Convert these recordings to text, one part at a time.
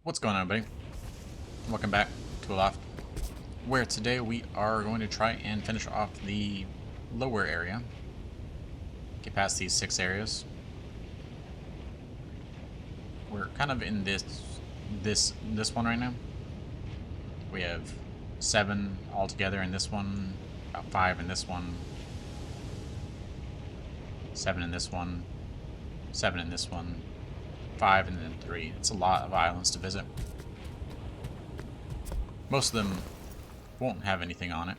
What's going on, everybody? Welcome back to Aloft, where today we are going to try and finish off the lower area. Get past these 6 areas. We're kind of in this one right now. We have 7 altogether in this one, about 5 in this one, 7 in this one, 7 in this one, 5 and then 3. It's a lot of islands to visit. Most of them won't have anything on it.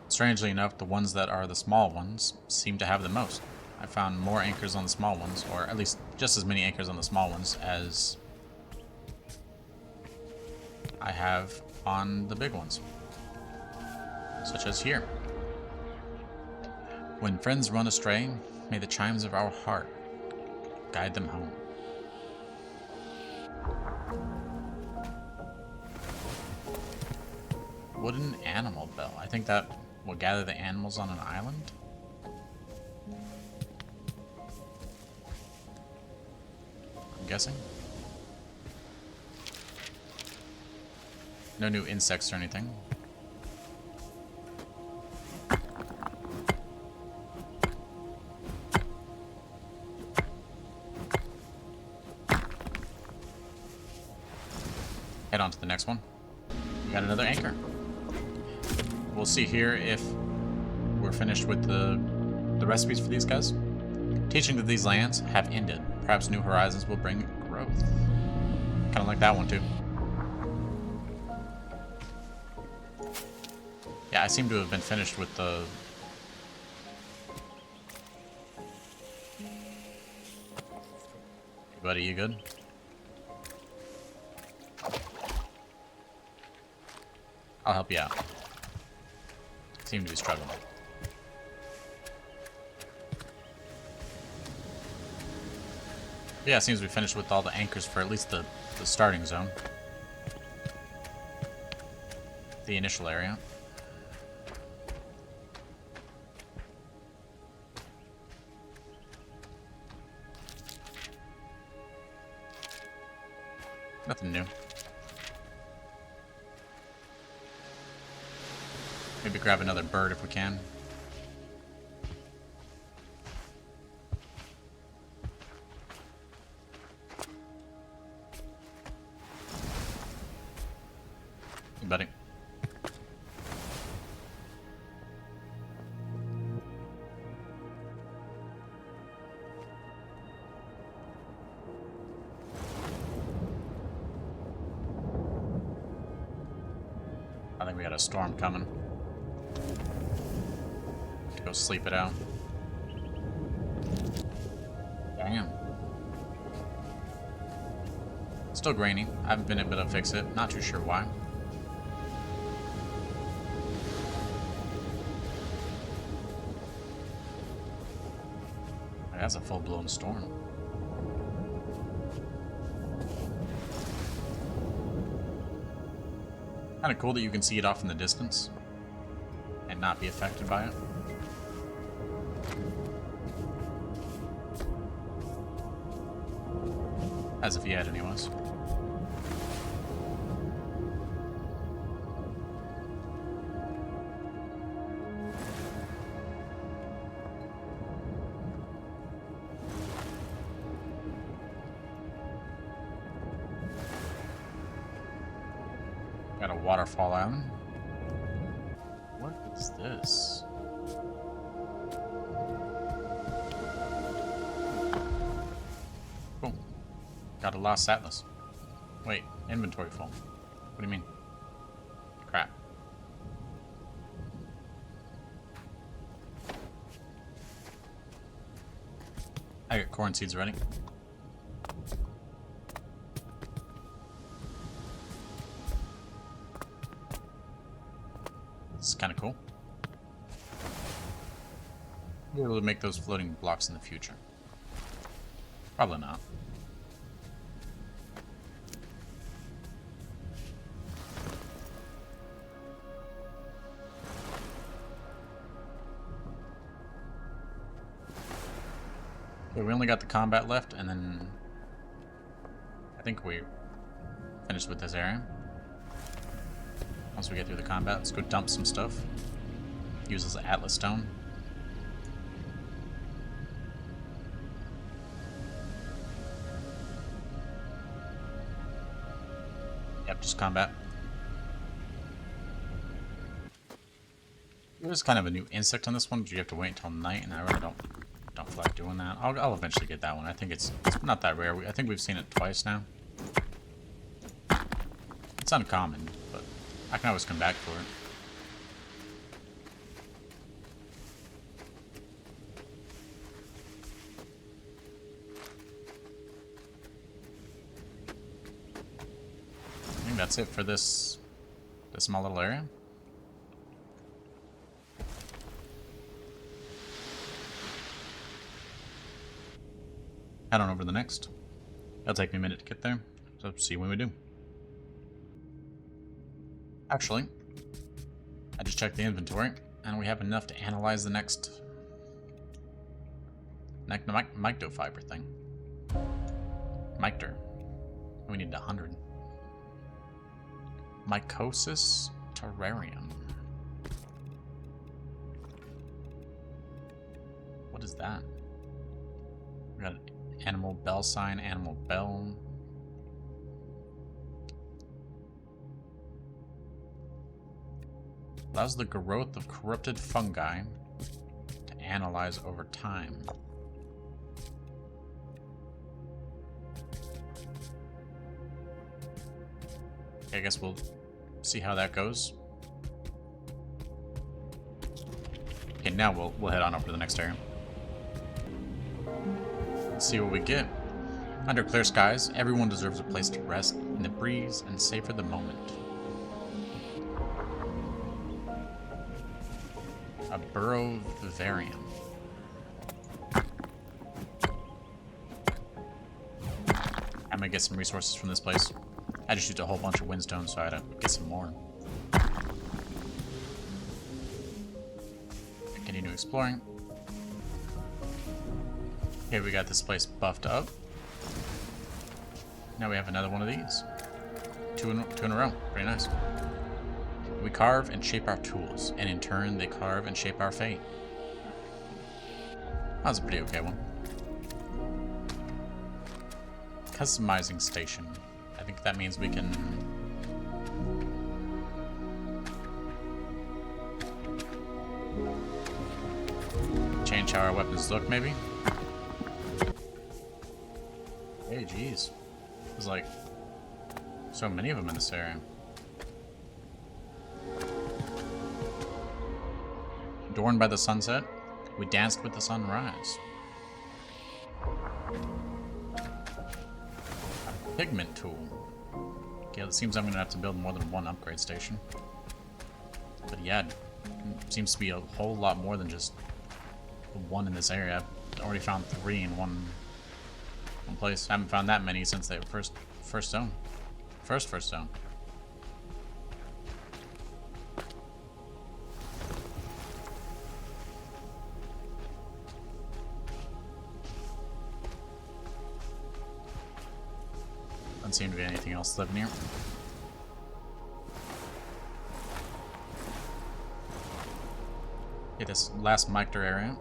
Strangely enough, the ones that are the small ones seem to have the most. I found more anchors on the small ones, or at least just as many anchors on the small ones as I have on the big ones. Such as here. When friends run astray, may the chimes of our heart guide them home. Wooden animal bell. I think that will gather the animals on an island. I'm guessing. No new insects or anything. Head on to the next one. We got another anchor. We'll see here if we're finished with the recipes for these guys. Teaching that these lands have ended. Perhaps new horizons will bring growth. Kind of like that one too. Yeah, I seem to have been finished with the... Hey buddy, you good? I'll help you out. Seem to be struggling. Yeah, it seems we finished with all the anchors for at least the starting zone. The initial area. Nothing new. Maybe grab another bird if we can. Hey, buddy. I think we got a storm coming. Go sleep it out. Damn. Still grainy. I haven't been able to fix it. Not too sure why. That's a full-blown storm. Kind of cool that you can see it off in the distance and not be affected by it. As if he had anyways. Got a waterfall island. What is this? Cool. Got a lost atlas. Wait, inventory full. What do you mean? Crap. I got corn seeds ready. This is kind of cool. Be able to make those floating blocks in the future. Probably not. Okay, we only got the combat left, and then I think we finished with this area. Once we get through the combat, let's go dump some stuff. Use this Atlas Stone. Yep, just combat. There's kind of a new insect on this one, but you have to wait until night, and I really don't feel like doing that. I'll eventually get that one. I think it's not that rare. I think we've seen it twice now. It's uncommon, but I can always come back for it. I think that's it for this small little area. Head on over to the next. It'll take me a minute to get there, so see when we do. Actually, I just checked the inventory, and we have enough to analyze the next myctofiber thing. Mycter. We need 100. Mycosis terrarium. What is that? We got animal bell sign, animal bell. Allows the growth of corrupted fungi to analyze over time. Okay, I guess we'll see how that goes. Okay, now we'll head on over to the next area. Let's see what we get. Under clear skies, everyone deserves a place to rest in the breeze and savor the moment. A burrow vivarium. I'm gonna get some resources from this place. I just used a whole bunch of windstone, so I had to get some more. Continue exploring. Okay, we got this place buffed up. Now we have another one of these. Two in a row. Pretty nice. We carve and shape our tools, and in turn, they carve and shape our fate. That was a pretty okay one. Customizing station. I think that means we can... change how our weapons look, maybe? Hey, jeez. There's like so many of them in this area. Adorned by the sunset, we danced with the sunrise. A pigment tool. Okay, it seems I'm gonna have to build more than one upgrade station. But yeah, it seems to be a whole lot more than just one in this area. I've already found 3 in one place. I haven't found that many since they were first zone. First zone. Doesn't seem to be anything else living here. Okay, this last Mycter area.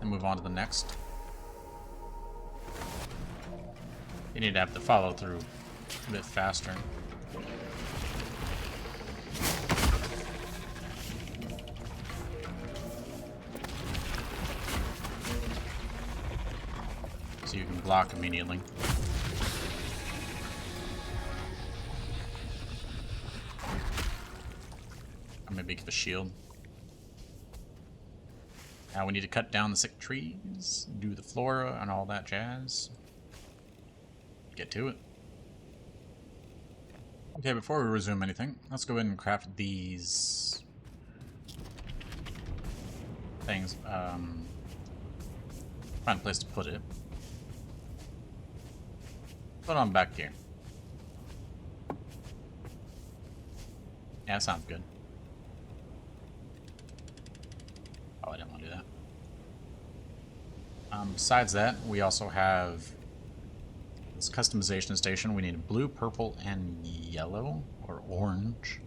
And move on to the next. You need to have the follow through a bit faster. So you can block immediately. Or maybe give a shield. Now we need to cut down the sick trees, do the flora and all that jazz. Get to it. Okay, before we resume anything, let's go ahead and craft these things. Find a place to put it. Put it on back here. Yeah, that sounds good. Oh, I didn't want to do that. Besides that, we also have this customization station. We need blue, purple, and yellow, or orange.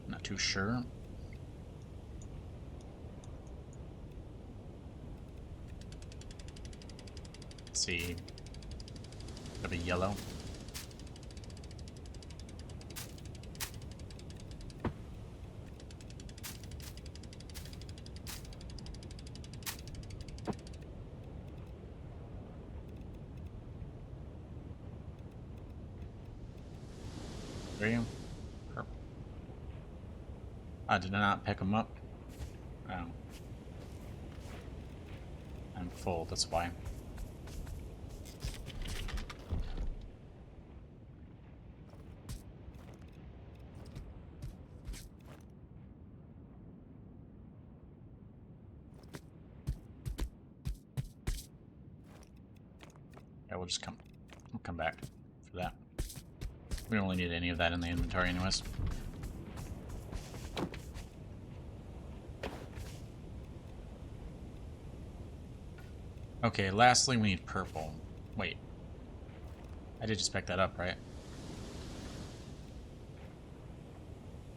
I'm not too sure. Let's see. It'll be yellow. Green. Purple. I did not pick them up. Oh. I'm full, that's why. Yeah, we'll come back for that. We don't really need any of that in the inventory anyways. Okay, lastly we need purple. Wait. I did just pick that up, right?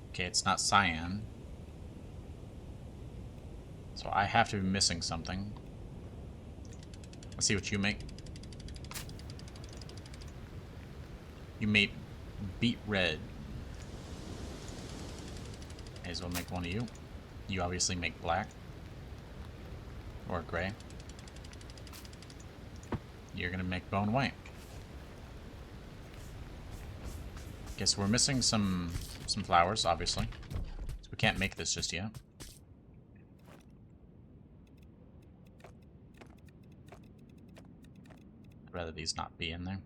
Okay, it's not cyan. So I have to be missing something. Let's see what you make. You make beet red. May as well make one of you. You obviously make black. Or gray. You're gonna make bone white. Guess we're missing some flowers, obviously. So we can't make this just yet. I'd rather these not be in there.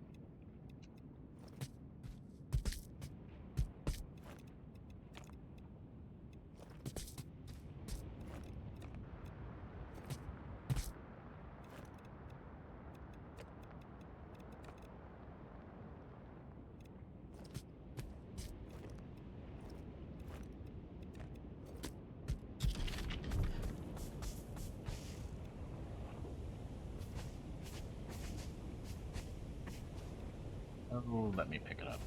Oh, let me pick it up.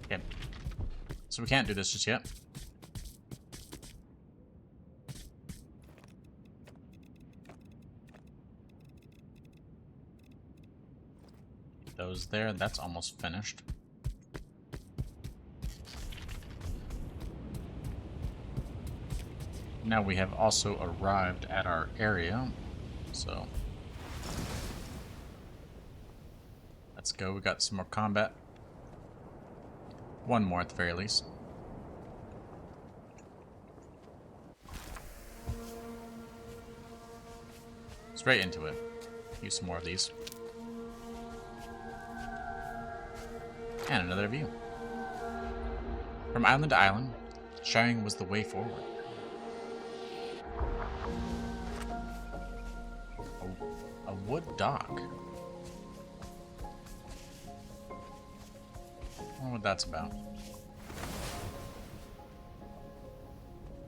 Okay. So we can't do this just yet. Those there, that's almost finished. Now we have also arrived at our area, so let's go. We got some more combat. One more at the very least. Straight into it. Use some more of these. And another view. From island to island, sharing was the way forward. A wood dock. I don't know what that's about.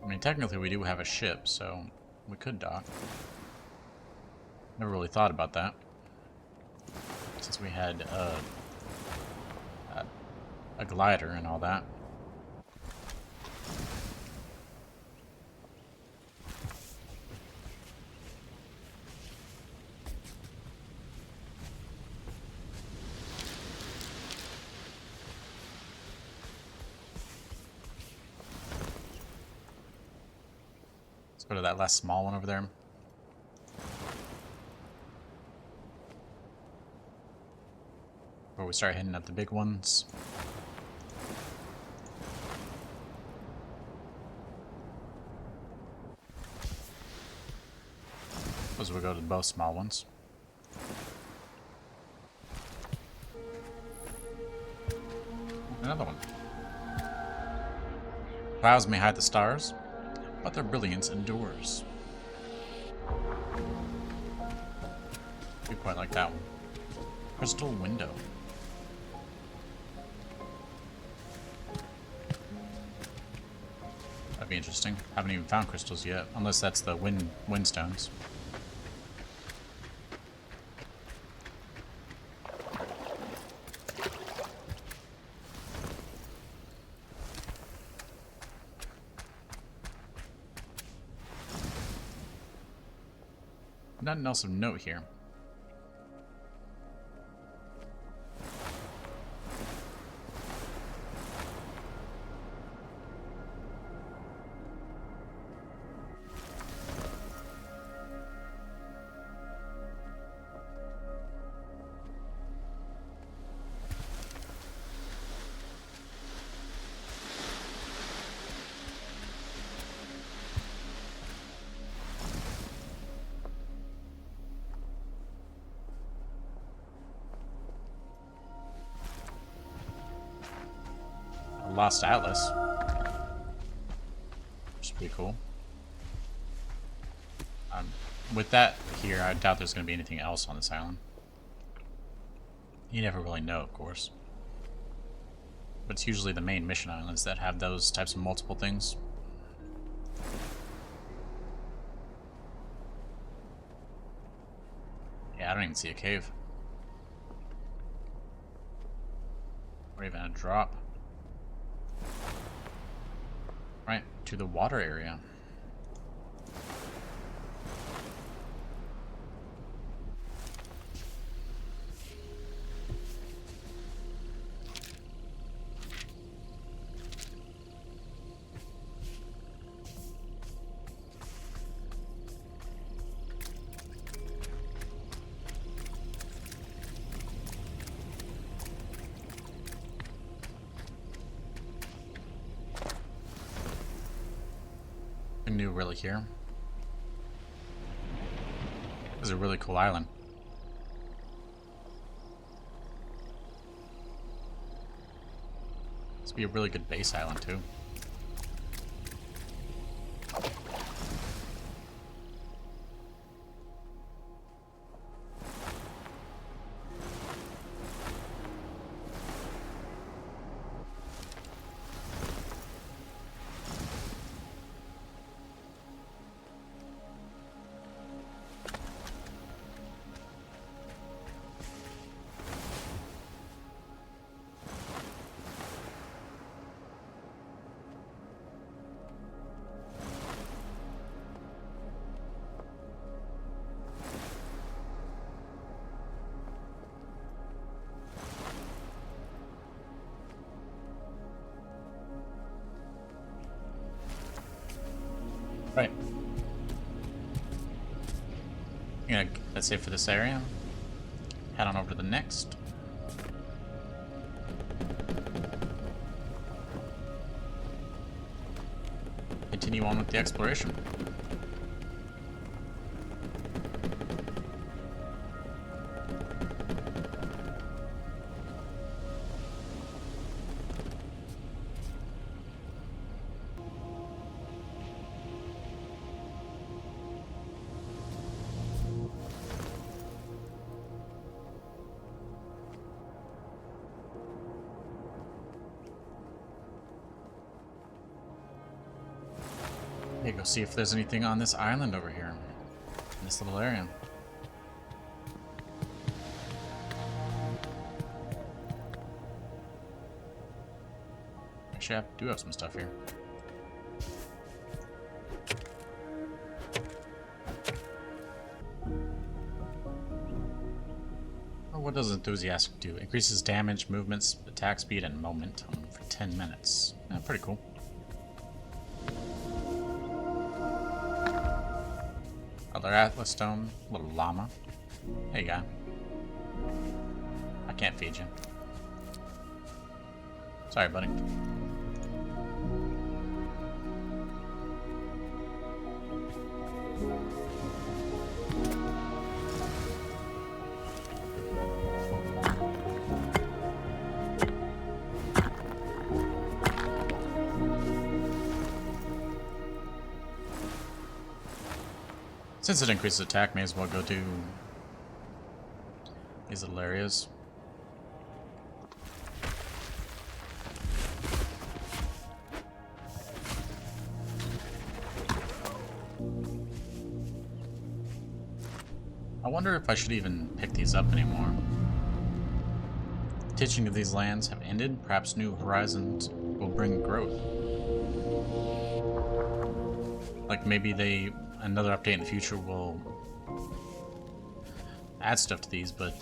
I mean, technically we do have a ship, so we could dock. Never really thought about that. Since we had a glider and all that. Let's go to that last small one over there. Before we start hitting up the big ones. Suppose we'll go to both small ones. Another one. Clouds may hide the stars, but their brilliance endures. We quite like that one. Crystal window. That'd be interesting. Haven't even found crystals yet, unless that's the wind stones. Nothing else of note here. Lost Atlas. Which is pretty cool. With that here, I doubt there's going to be anything else on this island. You never really know, of course. But it's usually the main mission islands that have those types of multiple things. Yeah, I don't even see a cave. Or even a drop. Right, to the water area. New really here. This is a really cool island. This would be a really good base island too. Right. Yeah, that's it for this area. Head on over to the next. Continue on with the exploration. Okay, go see if there's anything on this island over here. In this little area. Actually, I do have some stuff here. Oh, what does Enthusiastic do? Increases damage, movements, attack speed, and momentum for 10 minutes. Pretty cool. Other Atlas Stone, little llama. Hey, guy. I can't feed you. Sorry, buddy. Since it increases attack, may as well go do these little areas. I wonder if I should even pick these up anymore. Teaching of these lands have ended. Perhaps new horizons will bring growth. Like maybe another update in the future will add stuff to these, but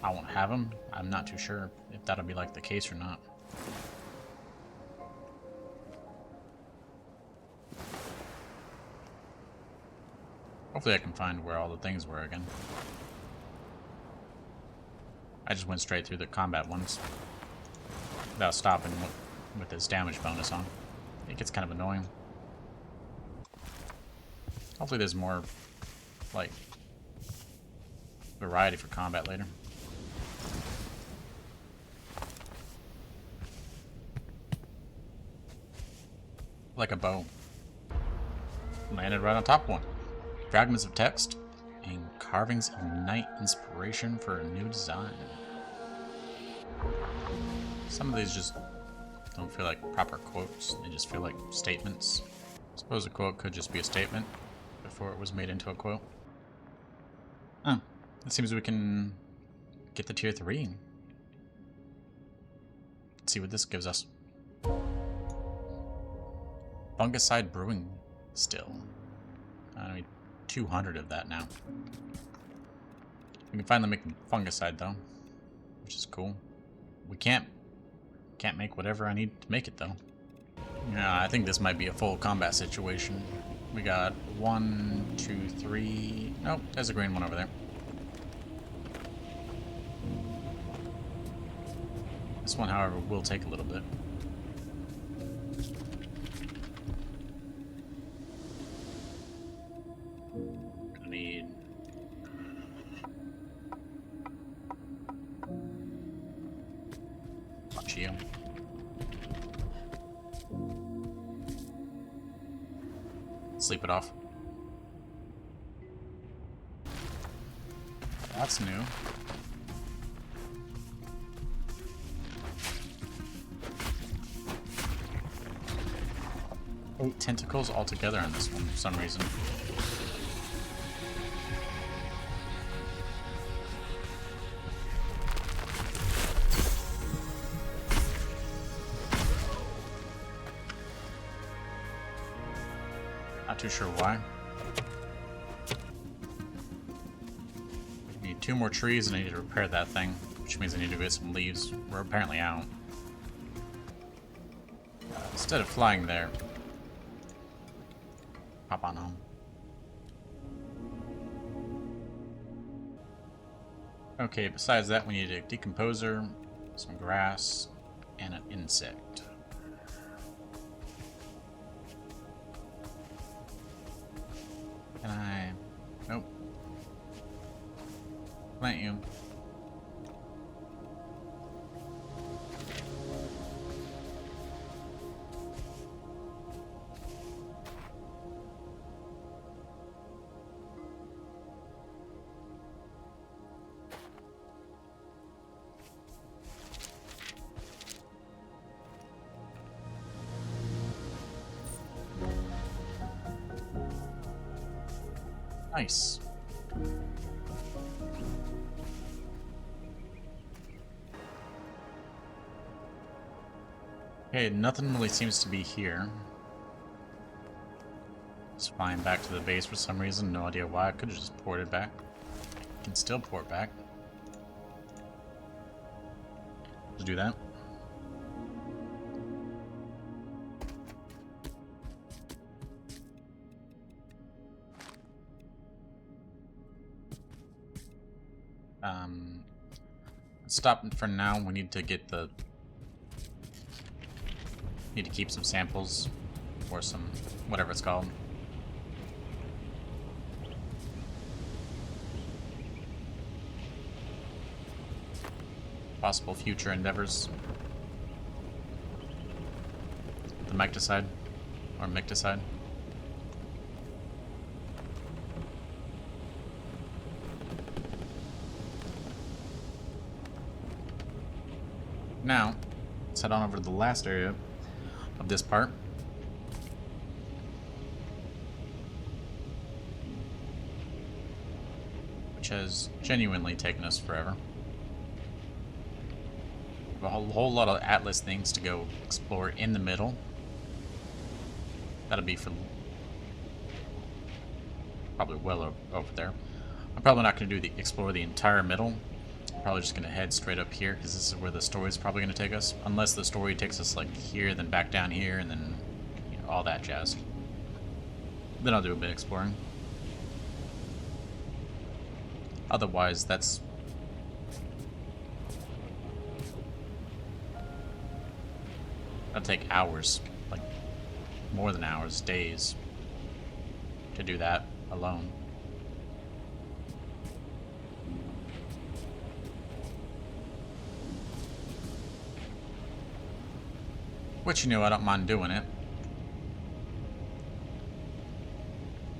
I won't have them. I'm not too sure if that'll be like the case or not. Hopefully I can find where all the things were again. I just went straight through the combat ones without stopping with this damage bonus on. It gets kind of annoying. Hopefully there's more, like, variety for combat later. Like a bow. Landed right on top of one. Fragments of text and carvings ignite inspiration for a new design. Some of these just don't feel like proper quotes. They just feel like statements. I suppose a quote could just be a statement before it was made into a quote. Oh, it seems we can get the tier 3. Let's see what this gives us. Fungicide brewing still. I need 200 of that now. We can finally make fungicide though, which is cool. We can't make whatever I need to make it though. Yeah, I think this might be a full combat situation. We got 1, 2, 3. Nope, there's a green one over there. This one, however, will take a little bit. Gonna need a bunch of you. Sleep it off. That's new. Oh, tentacles all together on this one for some reason. Not too sure why. Need 2 more trees and I need to repair that thing, which means I need to get some leaves. We're apparently out. Instead of flying there, hop on home. Okay, besides that we need a decomposer, some grass, and an insect. Can I... Nope. Plant you. Nice. Okay, nothing really seems to be here. Just flying back to the base for some reason. No idea why. I could have just ported back. Can still port back. Let's do that. Stop for now. We need to get the... Need to keep some samples. Or some... whatever it's called. Possible future endeavors. The micticide. Or micticide. Now, let's head on over to the last area of this part. Which has genuinely taken us forever. A whole lot of Atlas things to go explore in the middle. That'll be for probably well over there. I'm probably not going to explore the entire middle. I'm probably just going to head straight up here because this is where the story is probably going to take us. Unless the story takes us like here, then back down here, and then all that jazz. Then I'll do a bit of exploring. Otherwise, that'll take hours, like more than hours, days, to do that alone. Which, I don't mind doing it.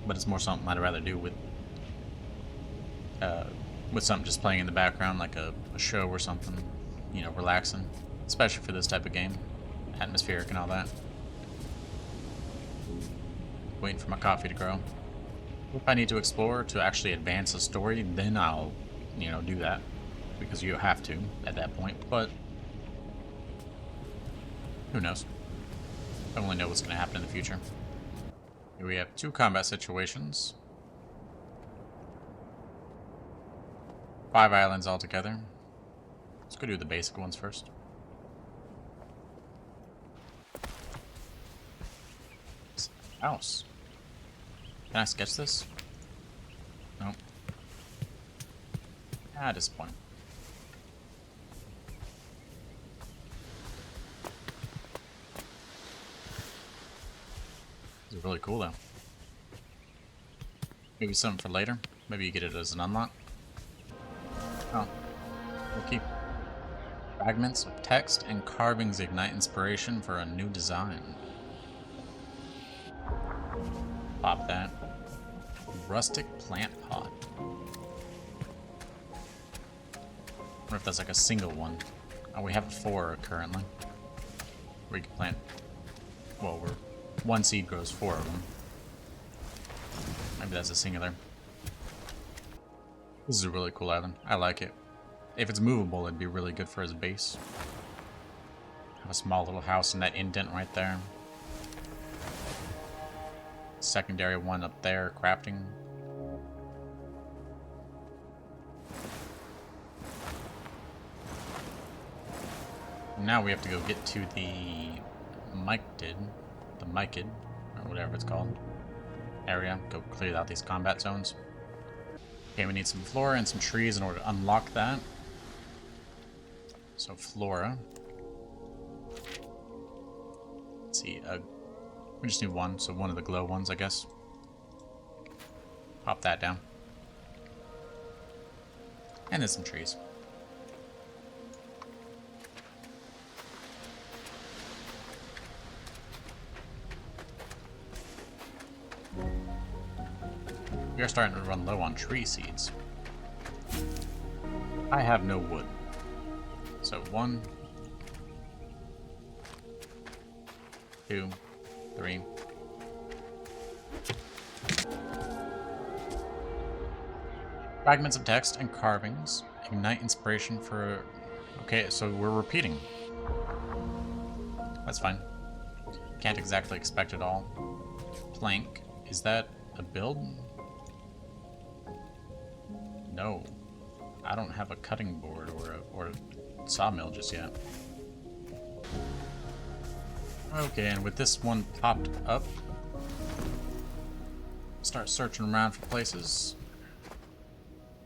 But it's more something I'd rather do with something just playing in the background, like a show or something, relaxing. Especially for this type of game. Atmospheric and all that. Waiting for my coffee to grow. If I need to explore to actually advance the story, then I'll, do that. Because you have to at that point, but who knows? I only know what's going to happen in the future. Here we have 2 combat situations. 5 islands altogether. Let's go do the basic ones first. House. Can I sketch this? Nope. Ah, disappointing. This is really cool though. Maybe something for later. Maybe you get it as an unlock. Oh. Okay. Fragments of text and carvings ignite inspiration for a new design. Pop that. Rustic plant pot. I wonder if that's like a single one. Oh, we have 4 currently. We can plant. Well, one seed grows 4 of them. Maybe that's a singular. This is a really cool island. I like it. If it's movable, it'd be really good for his base. Have a small little house in that indent right there. Secondary one up there, crafting. Now we have to go get to the Mycid, or whatever it's called, area. Go clear out these combat zones. Okay, we need some flora and some trees in order to unlock that. So flora. Let's see, we just need 1, so one of the glow ones, I guess. Pop that down. And then some trees. We are starting to run low on tree seeds. I have no wood. So 1, 2, 3. Fragments of text and carvings ignite inspiration for... Okay, so we're repeating. That's fine. Can't exactly expect it all. Plank. Is that a build? No. I don't have a cutting board or a sawmill just yet. Okay, and with this one popped up, start searching around for places.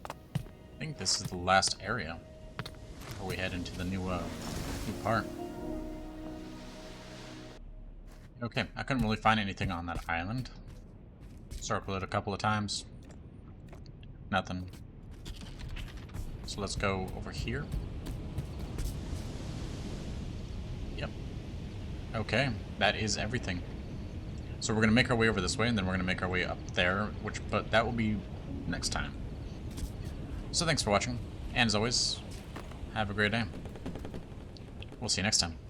I think this is the last area before we head into the new part. Okay, I couldn't really find anything on that island. Circle it a couple of times. Nothing. So let's go over here. Yep. Okay, that is everything. So we're gonna make our way over this way, and then we're gonna make our way up there, but that will be next time. So thanks for watching, and as always, have a great day. We'll see you next time.